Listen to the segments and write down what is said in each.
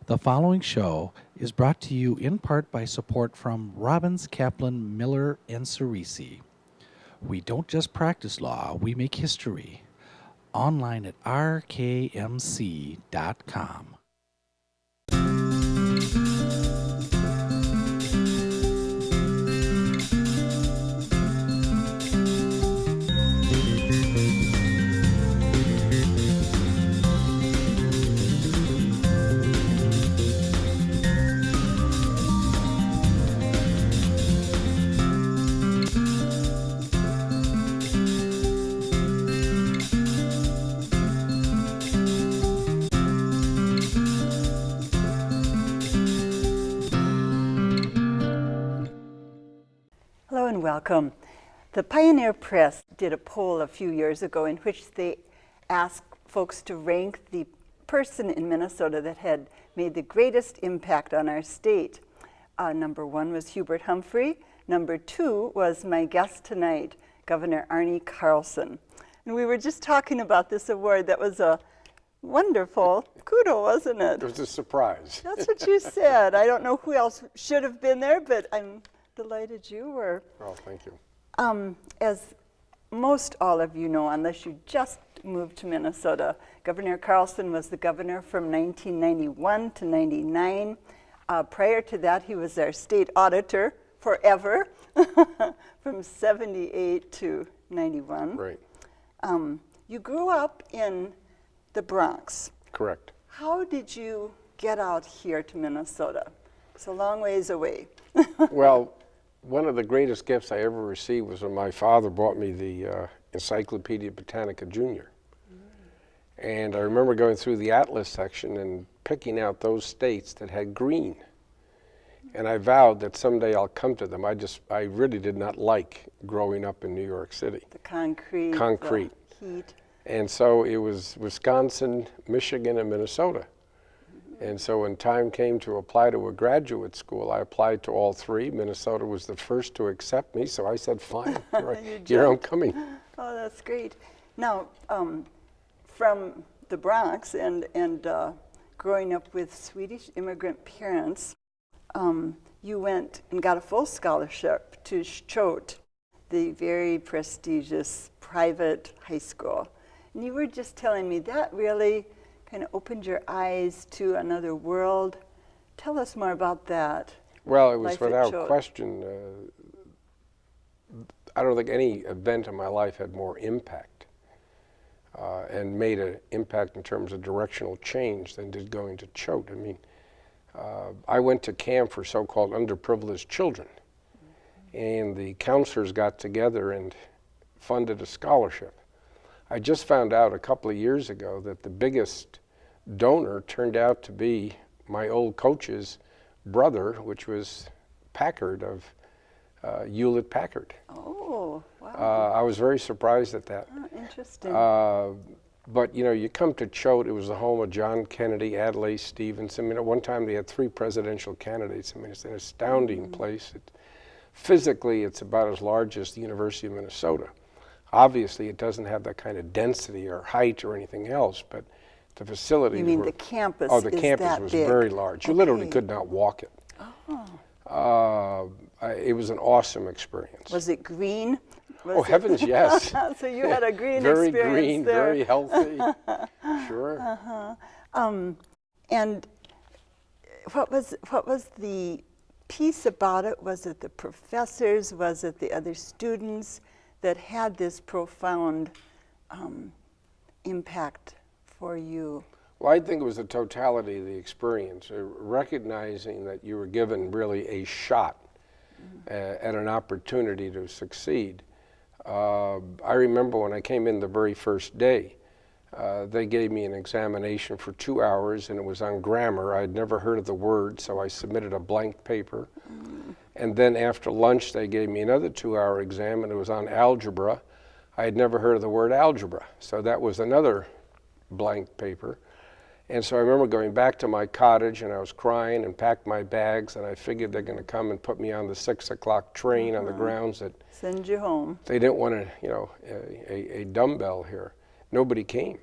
The following show is brought to you in part by support from Robbins, Kaplan, Miller, and Cerisi. We don't just practice law, we make history. Online at rkmc.com. Hello and welcome. The Pioneer Press did a poll a few years ago in which they asked folks to rank the person in Minnesota that had made the greatest impact on our state. Number one was Hubert Humphrey. Number two was my guest tonight, Governor Arne Carlson. And we were just talking about this award. That was a wonderful kudo, wasn't it? It was a surprise. That's what you said. I don't know who else should have been there, but I'm delighted you were. Oh, thank you. As most all of you know, unless you just moved to Minnesota, Governor Carlson was the governor from 1991 to 99. Prior to that, he was our state auditor forever, from 78 to 91. Right. You grew up in the Bronx. Correct. How did you get out here to Minnesota? It's a long ways away. Well, one of the greatest gifts I ever received was when my father bought me the Encyclopedia Britannica Junior. And I remember going through the Atlas section and picking out those states that had green. And I vowed that someday I'll come to them. I really did not like growing up in New York City. The concrete. Concrete. The heat. And so it was Wisconsin, Michigan, and Minnesota. And so when time came to apply to a graduate school, I applied to all three. Minnesota was the first to accept me, so I said, fine, here I'm coming. Oh, that's great. Now, from the Bronx and growing up with Swedish immigrant parents, you went and got a full scholarship to Choate, the very prestigious private high school. And you were just telling me that really kind of opened your eyes to another world. Tell us more about that. Well, it was Life at without Choate. question. I don't think any event in my life had more impact and made an impact in terms of directional change than did going to Choate. I mean, I went to camp for so-called underprivileged children, and the counselors got together and funded a scholarship. I just found out a couple of years ago that the biggest donor turned out to be my old coach's brother, which was Packard of Hewlett Packard. Oh, wow. I was very surprised at that. Oh, interesting. But you know, you come to Choate, it was the home of John Kennedy, Adlai Stevenson. I mean, at one time they had 3 presidential candidates. I mean, it's an astounding place. Physically, it's about as large as the University of Minnesota. Obviously, it doesn't have that kind of density or height or anything else, but the facilities You mean were, the campus oh, the is campus that was big. very large. You literally could not walk it. It was an awesome experience. Was it green? Oh, heavens, yes. So you had a green very experience green, there. very healthy. Sure. And what was the piece about it? Was it the professors? Was it the other students that had this profound impact for you? Well, I think it was the totality of the experience, recognizing that you were given really a shot at an opportunity to succeed. I remember when I came in the very first day, they gave me an examination for 2 hours, and it was on grammar. I had never heard of the word, so I submitted a blank paper. And then after lunch, they gave me another 2-hour exam, and it was on algebra. I had never heard of the word algebra, so that was another blank paper. And so I remember going back to my cottage, and I was crying and packed my bags, and I figured they're going to come and put me on the 6 o'clock train on the grounds that Send you home. they didn't want a dumbbell here. Nobody came.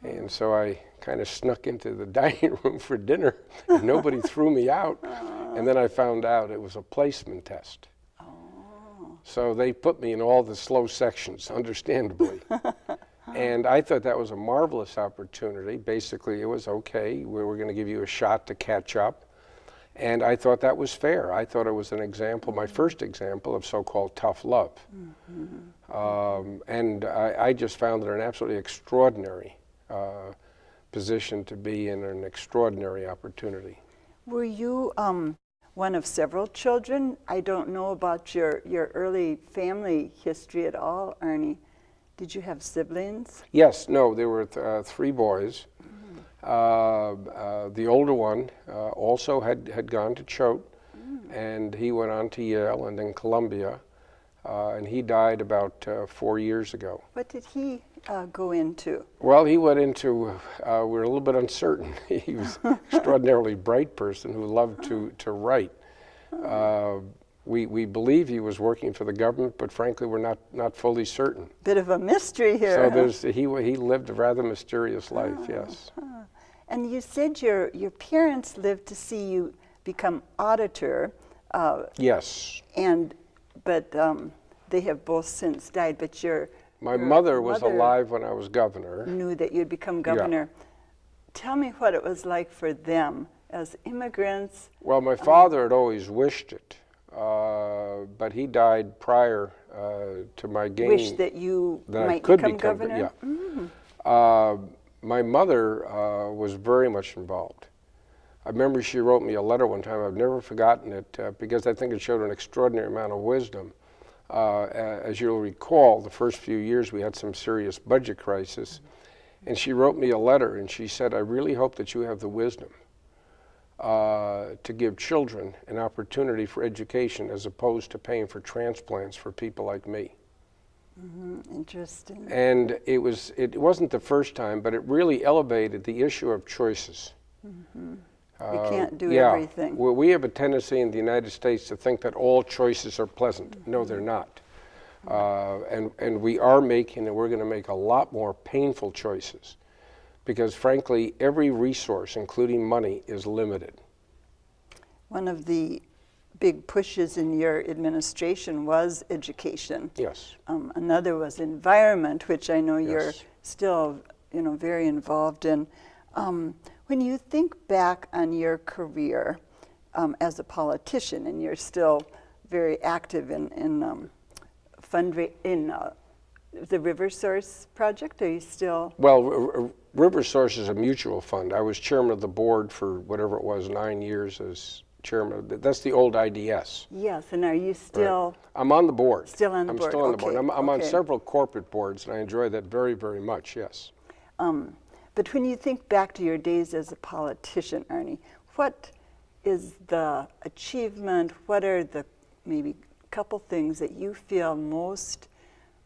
And so I kind of snuck into the dining room for dinner, and nobody threw me out. And then I found out it was a placement test. So they put me in all the slow sections, understandably. And I thought that was a marvelous opportunity. Basically, it was okay. We were going to give you a shot to catch up. And I thought that was fair. I thought it was an example, my first example of so-called tough love. And I just found it an absolutely extraordinary position to be in, an extraordinary opportunity. Were you one of several children? I don't know about your early family history at all, Arne. Did you have siblings? Yes, no, there were 3 boys. The older one also had gone to Choate, and he went on to Yale and then Columbia, and he died about 4 years ago. What did he go into? Well, he went into, we're a little bit uncertain. He was an extraordinarily bright person who loved to write. We believe he was working for the government, but frankly, we're not fully certain. Bit of a mystery here. So he lived a rather mysterious life, yes. And you said your parents lived to see you become auditor. Yes. But they have both since died. But my mother was alive when I was governor. Knew that you'd become governor. Yeah. Tell me what it was like for them as immigrants. Well, my father had always wished it, but he died prior to my gaining. Wished that you might could become governor? Yeah. My mother was very much involved. I remember she wrote me a letter one time. I've never forgotten it because I think it showed an extraordinary amount of wisdom. As you'll recall, the first few years we had some serious budget crisis, and she wrote me a letter and she said, "I really hope that you have the wisdom to give children an opportunity for education as opposed to paying for transplants for people like me." Interesting. And it wasn't the first time, but it really elevated the issue of choices. We can't do everything. Well, we have a tendency in the United States to think that all choices are pleasant. No, they're not. And we are making, and we're going to make a lot more painful choices because, frankly, every resource, including money, is limited. One of the big pushes in your administration was education. Yes. Another was environment, which I know you're Yes. still, very involved in. When you think back on your career as a politician, and you're still very active in the River Source project, are you still? Well, River Source is a mutual fund. I was chairman of the board for whatever it was, 9 years as chairman. That's the old IDS. Yes, and are you still? Right. I'm on the board. Still on the board. I'm still on the board. Okay, I'm on okay. several corporate boards, and I enjoy that very, very much, yes. But when you think back to your days as a politician, Arne, what is the achievement? What are the maybe couple things that you feel most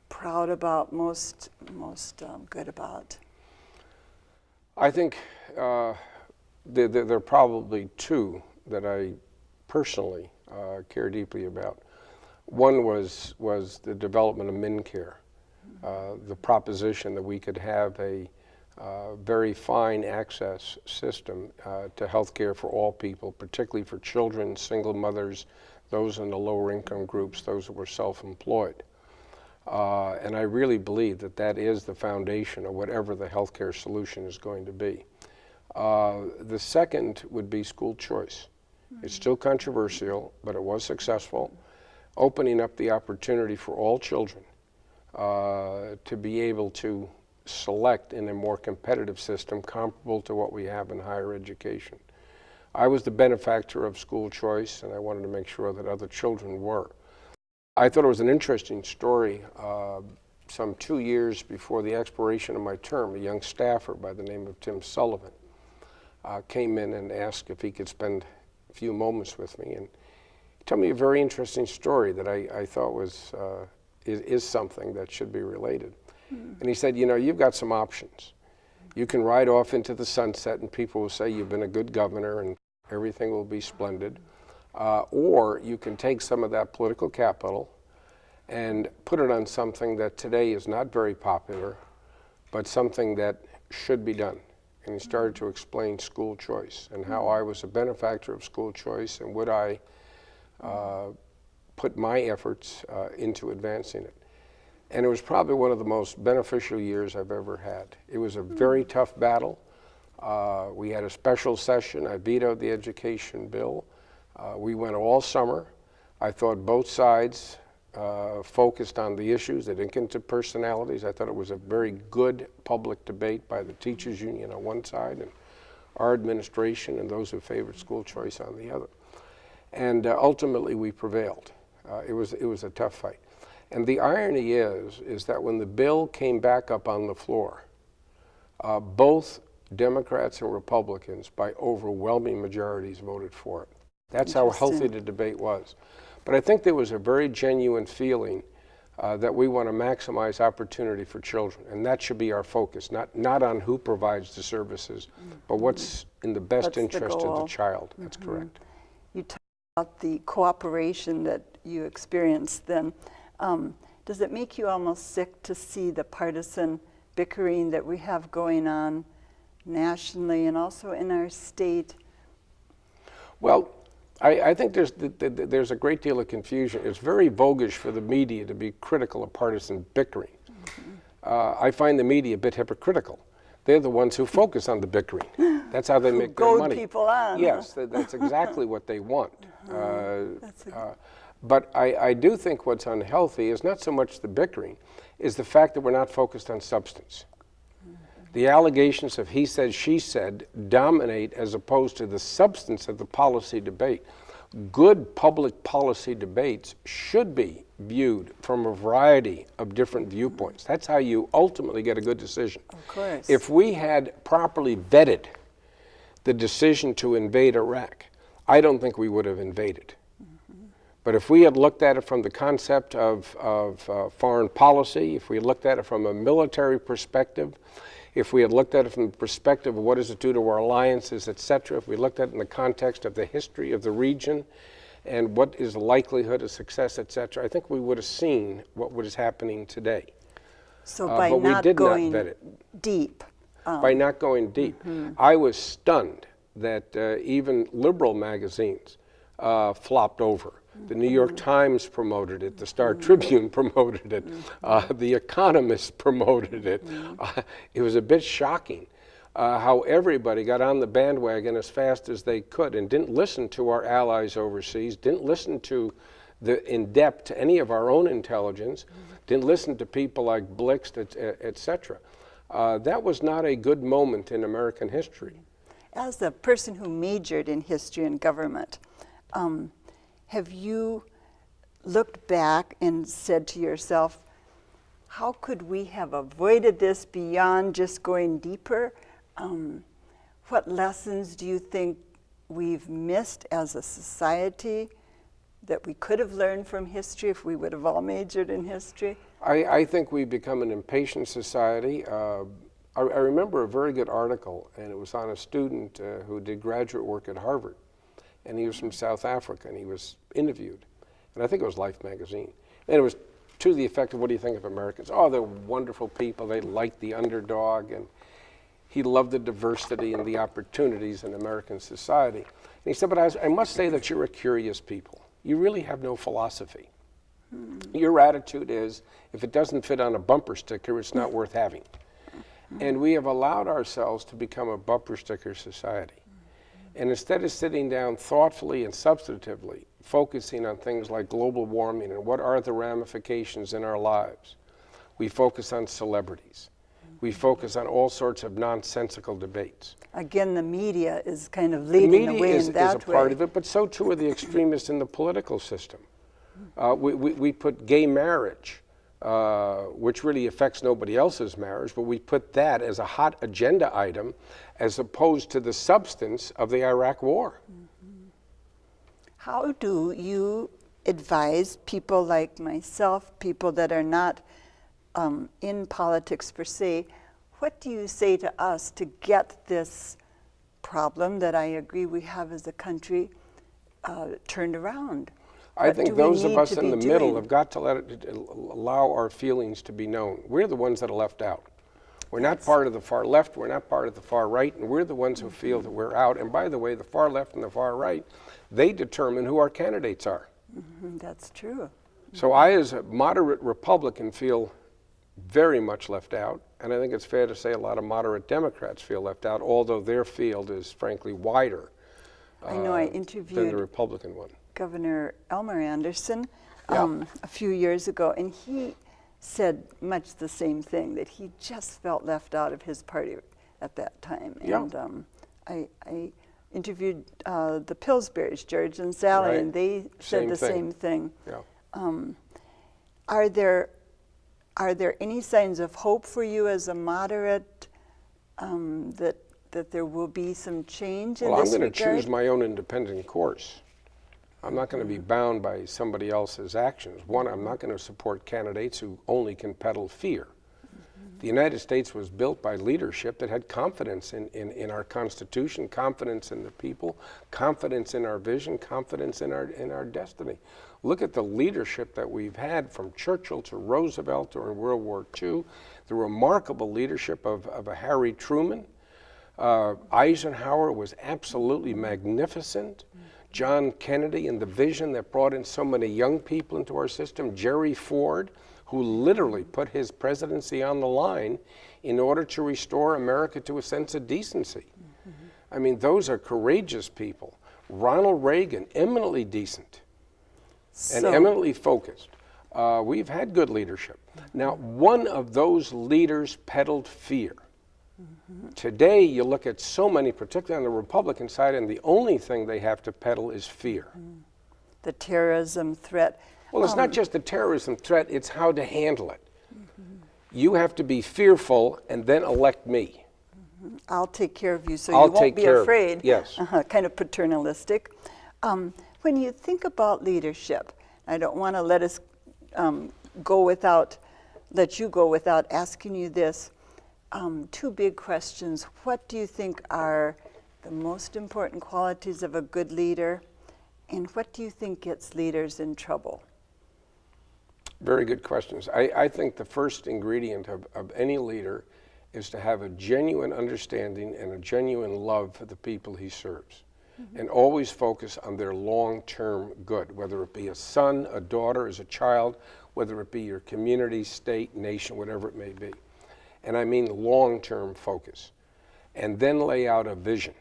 proud about, most good about? I think there are probably 2 that I personally care deeply about. One was the development of MinCare, the proposition that we could have a very fine access system to health care for all people, particularly for children, single mothers, those in the lower income groups, those that were self-employed. And I really believe that that is the foundation of whatever the healthcare solution is going to be. The second would be school choice. It's still controversial, but it was successful, opening up the opportunity for all children to be able to select in a more competitive system comparable to what we have in higher education. I was the benefactor of school choice, and I wanted to make sure that other children were. I thought it was an interesting story. Some 2 years before the expiration of my term, a young staffer by the name of Tim Sullivan came in and asked if he could spend a few moments with me. And he told me a very interesting story that I thought is something that should be related. And he said, you've got some options. You can ride off into the sunset and people will say you've been a good governor and everything will be splendid. Or you can take some of that political capital and put it on something that today is not very popular, but something that should be done. And he started to explain school choice and how I was a benefactor of school choice and would I put my efforts into advancing it. And it was probably one of the most beneficial years I've ever had. It was a very tough battle. We had a special session. I vetoed the education bill. We went all summer. I thought both sides focused on the issues. They didn't get into personalities. I thought it was a very good public debate by the teachers union on one side and our administration and those who favored school choice on the other. And ultimately we prevailed. It was a tough fight. And the irony is that when the bill came back up on the floor, both Democrats and Republicans by overwhelming majorities voted for it. That's how healthy the debate was. But I think there was a very genuine feeling that we want to maximize opportunity for children, and that should be our focus, not on who provides the services, but what's in the best interest of the child. That's correct. You talked about the cooperation that you experienced then. Does it make you almost sick to see the partisan bickering that we have going on nationally and also in our state? Well, I think there's a great deal of confusion. It's very voguish for the media to be critical of partisan bickering. I find the media a bit hypocritical. They're the ones who focus on the bickering. That's how they make their money. Goad people on. Yes, that's exactly what they want. But I do think what's unhealthy is not so much the bickering, is the fact that we're not focused on substance. The allegations of he said, she said dominate as opposed to the substance of the policy debate. Good public policy debates should be viewed from a variety of different viewpoints. That's how you ultimately get a good decision. Of course. If we had properly vetted the decision to invade Iraq, I don't think we would have invaded. But if we had looked at it from the concept of foreign policy, if we had looked at it from a military perspective, if we had looked at it from the perspective of what does it do to our alliances, et cetera, if we looked at it in the context of the history of the region and what is the likelihood of success, et cetera, I think we would have seen what was happening today. So by but not we did going not vet it. deep. By not going deep. I was stunned that even liberal magazines flopped over. The New York Times promoted it, the Star Tribune promoted it, The Economist promoted it. It was a bit shocking how everybody got on the bandwagon as fast as they could and didn't listen to our allies overseas, didn't listen to in depth to any of our own intelligence, didn't listen to people like Blixt, et cetera. That was not a good moment in American history. As a person who majored in history and government, have you looked back and said to yourself, how could we have avoided this beyond just going deeper? What lessons do you think we've missed as a society that we could have learned from history if we would have all majored in history? I think we've become an impatient society. I remember a very good article, and it was on a student who did graduate work at Harvard. And he was from South Africa, and he was interviewed. And I think it was Life magazine. And it was to the effect of, what do you think of Americans? Oh, they're wonderful people. They like the underdog. And he loved the diversity and the opportunities in American society. And he said, but I must say that you're a curious people. You really have no philosophy. Your attitude is, if it doesn't fit on a bumper sticker, it's not worth having. And we have allowed ourselves to become a bumper sticker society. And instead of sitting down thoughtfully and substantively, focusing on things like global warming and what are the ramifications in our lives, we focus on celebrities. We focus on all sorts of nonsensical debates. Again, the media is kind of leading the way in that way. The media is a part of it, but so too are the extremists in the political system. We put gay marriage, which really affects nobody else's marriage, but we put that as a hot agenda item as opposed to the substance of the Iraq War. How do you advise people like myself, people that are not in politics per se, what do you say to us to get this problem that I agree we have as a country turned around? I think those of us in the middle have got to allow our feelings to be known. We're the ones that are left out. We're not part of the far left, we're not part of the far right, and we're the ones who feel that we're out. And by the way, the far left and the far right, they determine who our candidates are. That's true. So I, as a moderate Republican, feel very much left out, and I think it's fair to say a lot of moderate Democrats feel left out, although their field is frankly wider I know I than the interviewed Republican one. Governor Anderson Yeah. a few years ago, and he said much the same thing, that he just felt left out of his party at that time. Yeah. And I interviewed the Pillsbury's, George and Sally, Right. and they said Same the thing. same thing. Yeah. Are there any signs of hope for you as a moderate, that there will be some change in Well, I'm this going to regard? choose my own independent course. I'm not going to be bound by somebody else's actions. One, I'm not going to support candidates who only can peddle fear. The United States was built by leadership that had confidence in our Constitution, confidence in the people, confidence in our vision, confidence in our destiny. Look at the leadership that we've had from Churchill to Roosevelt during World War II, the remarkable leadership of a Harry Truman. Eisenhower was absolutely magnificent. John Kennedy and the vision that brought in so many young people into our system. Jerry Ford, who literally put his presidency on the line in order to restore America to a sense of decency. I mean, those are courageous people. Ronald Reagan, eminently decent and eminently focused. We've had good leadership. Now, one of those leaders peddled fear. Today, you look at so many, particularly on the Republican side, and the only thing they have to peddle is fear. The terrorism threat. Well, it's not just the terrorism threat, it's how to handle it. You have to be fearful and then elect me. I'll take care of you, so I'll you won't take be care of- afraid. yes. Kind of paternalistic. When you think about leadership, I don't want to let you go without asking you this. Two big questions. What do you think are the most important qualities of a good leader, and what do you think gets leaders in trouble? Very good questions. I think the first ingredient of any leader is to have a genuine understanding and a genuine love for the people he serves, and always focus on their long-term good, whether it be a son, a daughter, as a child, whether it be your community, state, nation, whatever it may be. And I mean long-term focus. And then lay out a vision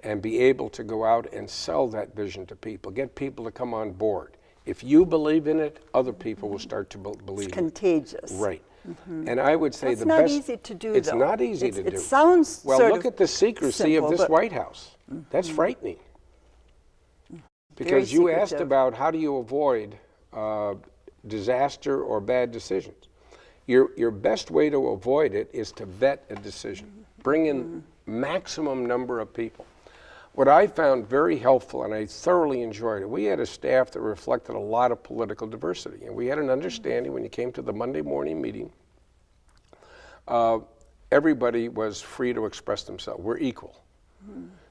and be able to go out and sell that vision to people, get people to come on board. If you believe in it, other people will start to believe It's contagious. it. Right. And I would say That's the not best... easy to do, It's though. not easy to do. It sounds well, sort look of at the secrecy simple, of this but- White House. That's frightening. Because you asked secretive. about how do you avoid disaster or bad decisions. Your best way to avoid it is to vet a decision. Bring in maximum number of people. What I found very helpful, and I thoroughly enjoyed it, we had a staff that reflected a lot of political diversity. And we had an understanding when you came to the Monday morning meeting, everybody was free to express themselves. We're equal.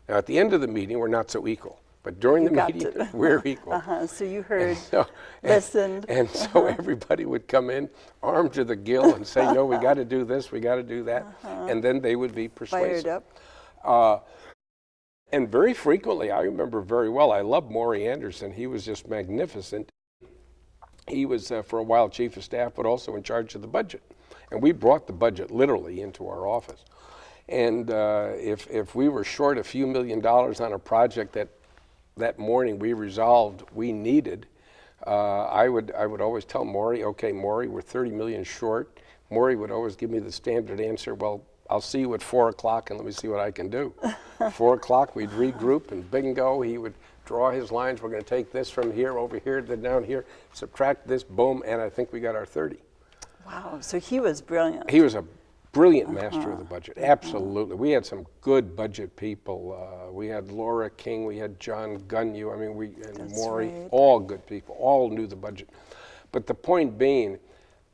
Now, at the end of the meeting, we're not so equal. But during the meeting, we're equal. So you heard, So- listened. And so everybody would come in armed to the gill and say, no, we got to do this, we got to do that. And then they would be persuasive. Fired up. And very frequently, I remember very well, I loved Maury Anderson. He was just magnificent. He was, for a while, chief of staff, but also in charge of the budget. And we brought the budget literally into our office. And if we were short a few $1 million on a project that morning we resolved we needed, I would always tell Maury, okay, Maury, we're 30 million short. Maury would always give me the standard answer, well, I'll see you at 4 o'clock and let me see what I can do. 4 o'clock, we'd regroup and bingo, he would draw his lines. We're going to take this from here, over here, then down here, subtract this, boom, and I think we got our 30. Wow, so he was brilliant. He was a brilliant master of the budget, absolutely. We had some good budget people. We had Laura King, we had John Gunyu, I mean, and Maury, right. all good people, all knew the budget. But the point being,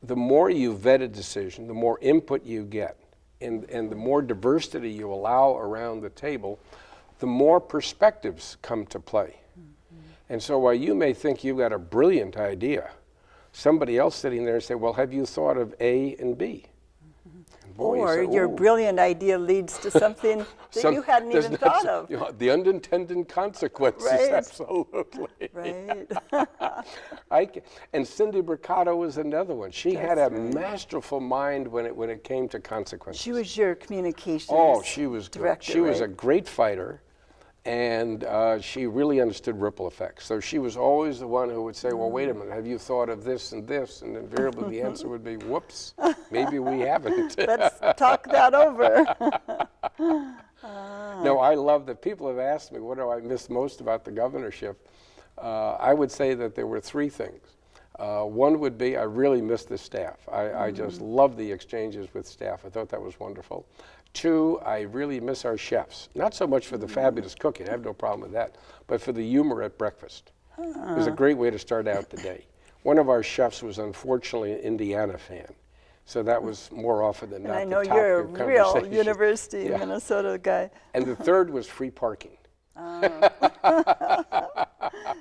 the more you vet a decision, the more input you get, and the more diversity you allow around the table, the more perspectives come to play. And so while you may think you've got a brilliant idea, somebody else sitting there say, well, have you thought of A and B? Boy, you or say, your "Ooh." brilliant idea leads to something that you hadn't there's even not thought of. you know, the unintended consequences, Right. absolutely. Right. And Cindy Mercado was another one. She had a That's right. masterful mind when it came to consequences. She was your communications Oh, she was good. director, She was a right? great fighter, and she really understood ripple effects. So she was always the one who would say, well, wait a minute, have you thought of this and this? And invariably the answer would be, whoops, maybe we haven't. Let's talk that over. No, I love that. People have asked me, what do I miss most about the governorship? I would say that there were three things. One would be I really miss the staff. I just love the exchanges with staff. I thought that was wonderful. Two, I really miss our chefs. Not so much for the fabulous cooking, I have no problem with that, but for the humor at breakfast. It was a great way to start out the day. One of our chefs was unfortunately an Indiana fan, so that was more often than And not I know the top you're a of real conversation. University Yeah. of Minnesota guy. And the third was free parking.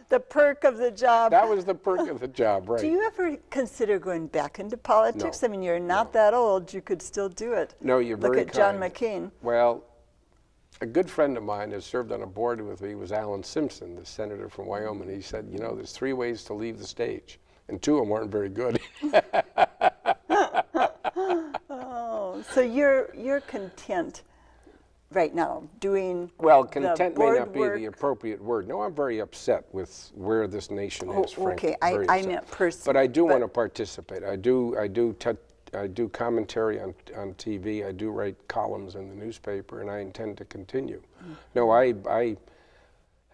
The perk of the job. That was the perk of the job, right? Do you ever consider going back into politics? No. I mean, you're not that old. You could still do it. No, you're very Look at John kind. McCain. Well, a good friend of mine who served on a board with me was Alan Simpson, the senator from Wyoming. He said, you know, there's three ways to leave the stage, and two of them weren't very good. Oh, so you're content right now doing Well, the content may board not be work? the appropriate word. No, I'm very upset with where this nation is, Oh, frankly. okay. Very I upset. meant person. But I do want to participate. I do commentary on TV. I do write columns in the newspaper, and I intend to continue. No, you know, I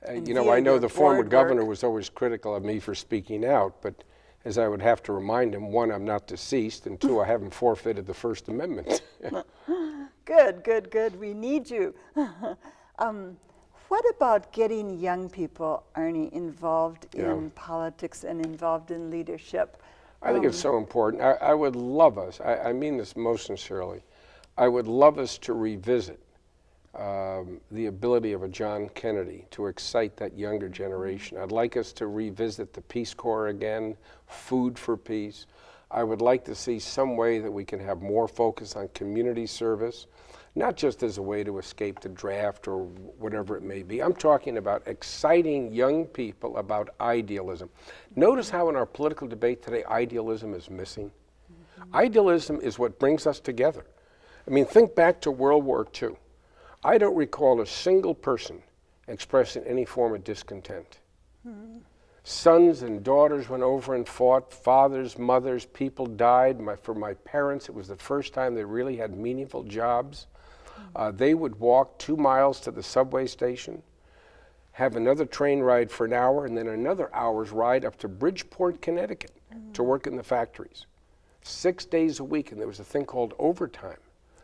via know your the former board governor work. was always critical of me for speaking out, but as I would have to remind him, one, I'm not deceased, and two, I haven't forfeited the First Amendment. Good. We need you. What about getting young people, Arne, involved in politics and involved in leadership? I think it's so important. I would love us, I mean this most sincerely, I would love us to revisit the ability of a John Kennedy to excite that younger generation. I'd like us to revisit the Peace Corps again, Food for Peace. I would like to see some way that we can have more focus on community service, not just as a way to escape the draft or whatever it may be. I'm talking about exciting young people about idealism. Notice how in our political debate today, idealism is missing. Idealism is what brings us together. I mean, think back to World War II. I don't recall a single person expressing any form of discontent. Sons and daughters went over and fought, fathers, mothers, people died. For my parents, it was the first time they really had meaningful jobs. They would walk 2 miles to the subway station, have another train ride for an hour, and then another hour's ride up to Bridgeport, Connecticut to work in the factories. 6 days a week, and there was a thing called overtime.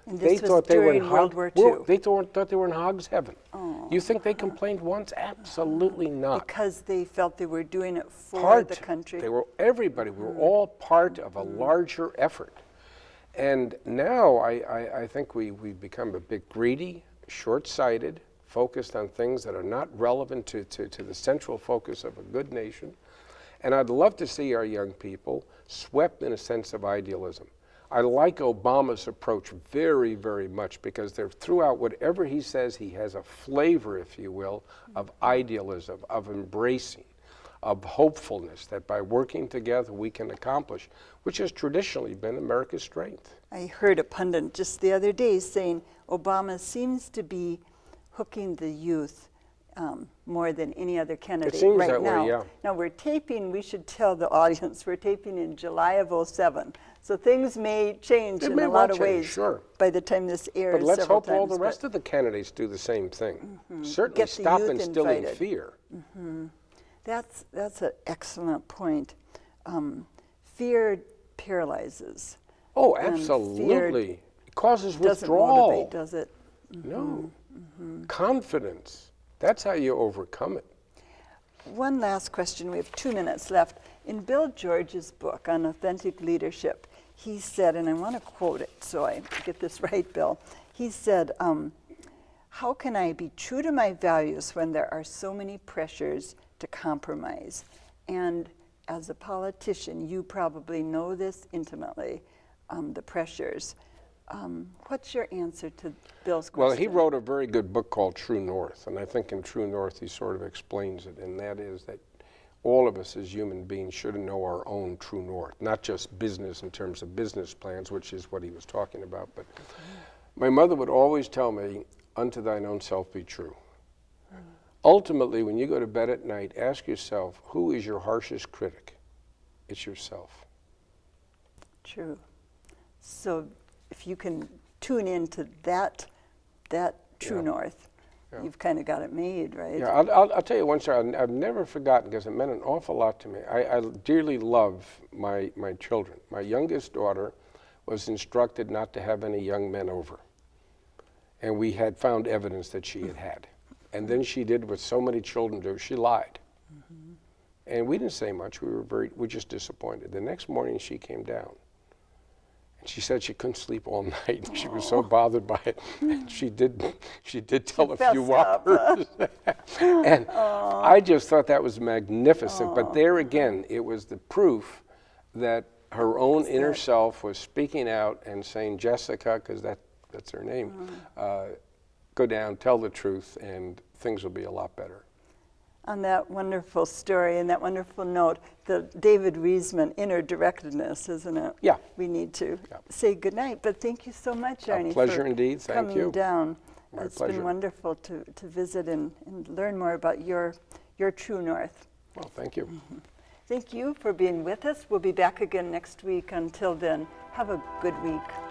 And this was during World War II. They thought they were in hog's heaven. You think they complained once? Absolutely not. Because they felt they were doing it for the country. They were everybody. We were all part of a larger effort. And now I think we've become a bit greedy, short-sighted, focused on things that are not relevant to the central focus of a good nation. And I'd love to see our young people swept in a sense of idealism. I like Obama's approach very, very much because throughout whatever he says, he has a flavor, if you will, of idealism, of embracing, of hopefulness that by working together we can accomplish, which has traditionally been America's strength. I heard a pundit just the other day saying Obama seems to be hooking the youth more than any other candidate seems right that way, now. yeah. Now we're taping, we should tell the audience, we're taping in July of '07. So things may change in a lot of ways sure. by the time this airs. But let's several hope all times, the rest of the candidates do the same thing. Certainly Get the stop youth instilling invited. fear. That's an excellent point. Fear paralyzes. Oh, And absolutely. It causes Doesn't withdrawal. motivate, does it? No. Confidence. That's how you overcome it. One last question. We have 2 minutes left. In Bill George's book on authentic leadership, he said, and I want to quote it so I get this right, Bill. He said, how can I be true to my values when there are so many pressures to compromise? And as a politician, you probably know this intimately, the pressures. What's your answer to Bill's question? Well, he wrote a very good book called True North, and I think in True North he sort of explains it, and that is that all of us as human beings should know our own true north, not just business in terms of business plans, which is what he was talking about. But my mother would always tell me, unto thine own self be true. Ultimately, when you go to bed at night, ask yourself, who is your harshest critic? It's yourself. True. So if you can tune into that true north, you've kind of got it made, right? Yeah, I'll tell you one story I've never forgotten because it meant an awful lot to me. I dearly love my children. My youngest daughter was instructed not to have any young men over. And we had found evidence that she had. And then she did what so many children do, she lied. Mm-hmm. And we didn't say much, we were just disappointed. The next morning she came down. And she said she couldn't sleep all night. She was so bothered by it. And she did tell a few whoppers. And I just thought that was magnificent. But there again, it was the proof that her own inner self was speaking out and saying, Jessica, because that's her name, go down, tell the truth, and things will be a lot better. On that wonderful story and that wonderful note, the David Reisman, inner directedness, isn't it? Yeah. We need to say goodnight, but thank you so much, Arne, A pleasure for indeed, thank you. coming down. My It's pleasure. been wonderful to visit and learn more about your true north. Well, thank you. Thank you for being with us. We'll be back again next week. Until then, have a good week.